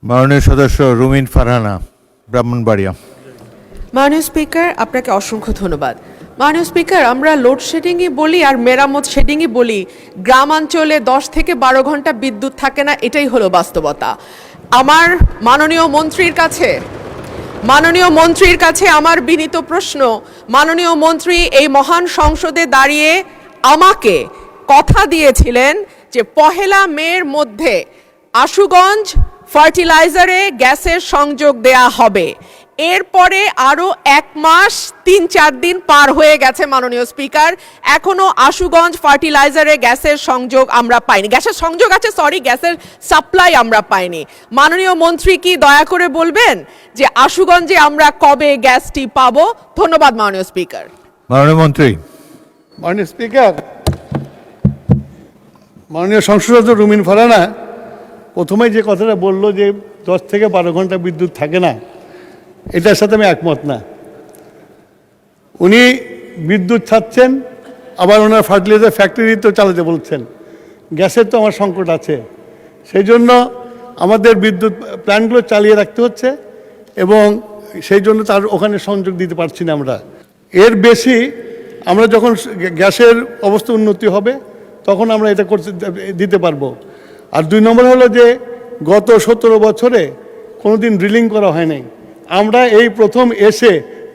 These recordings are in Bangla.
মাননীয় সদস্য রুমিন ফারহানা, ব্রাহ্মণবাড়িয়া। মাননীয় স্পিকার, আপনাকে অসংখ্য ধন্যবাদ। মাননীয় স্পিকার, আমরা লোডশেডিংই বলি আর মেরামত শেডিংই বলি, গ্রামাঞ্চলে 10 থেকে 12 ঘন্টা বিদ্যুৎ থাকে না, এটাই হলো বাস্তবতা। আমার মাননীয় মন্ত্রীর কাছে আমার বিনীত প্রশ্ন, মাননীয় মন্ত্রী এই মহান সংসদে দাঁড়িয়ে আমাকে কথা দিয়েছিলেন যে 1 মের মধ্যে আশুগঞ্জ ফার্টিলাইজারে গ্যাসের সংযোগ দেয়া হবে। এরপরে আরো 1 মাস 3-4 দিন পার হয়ে গেছে মাননীয় স্পিকার, এখনো আশুগঞ্জ ফার্টিলাইজারে গ্যাসের সংযোগ আমরা পাইনি। গ্যাসের সংযোগ আছে, গ্যাসের সাপ্লাই আমরা পাইনি। মাননীয় মন্ত্রী কি দয়া করে বলবেন যে আশুগঞ্জে আমরা কবে গ্যাসটি পাবো? ধন্যবাদ মাননীয় স্পিকার। মাননীয় মন্ত্রী। মাননীয় স্পিকার, মাননীয় সংসদ সদস্য রুমিন ফারহানা প্রথমে যে কথাটা বললো যে 10 থেকে 12 ঘন্টা বিদ্যুৎ থাকে না, এটার সাথে আমি একমত না। উনি বিদ্যুৎ ছাড়ছেন, আবার ওনার ফার্টিলাইজার ফ্যাক্টরি তো চালাতে বলছেন। গ্যাসের তো আমার সংকট আছে, সেই জন্য আমাদের বিদ্যুৎ প্ল্যান্টগুলো চালিয়ে রাখতে হচ্ছে এবং সেই জন্য তার ওখানে সংযোগ দিতে পারছি না আমরা। এর বেশি আমরা যখন গ্যাসের অবস্থা উন্নতি হবে তখন আমরা এটা দিতে পারবো। আর 2 নম্বর হলো যে গত 17 বছরে কোনোদিন ড্রিলিং করা হয় নাই, আমরা এই প্রথম এসে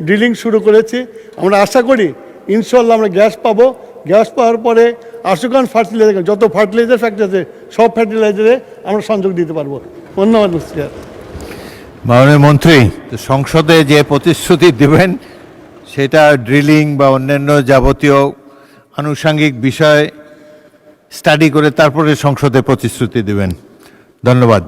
ড্রিলিং শুরু করেছি। আমরা আশা করি ইনশাল্লাহ আমরা গ্যাস পাবো। গ্যাস পাওয়ার পরে আশুগঞ্জ ফার্টিলাইজার, যত ফার্টিলাইজার ফ্যাক্টরি আছে সব ফার্টিলাইজারে আমরা সংযোগ দিতে পারবো। ধন্যবাদ স্যার। মাননীয় মন্ত্রী, সংসদে যে প্রতিশ্রুতি দেবেন সেটা ড্রিলিং বা অন্যান্য যাবতীয় আনুষঙ্গিক বিষয় স্টাডি করে তারপরে সংসদে প্রতিশ্রুতি দেবেন। ধন্যবাদ।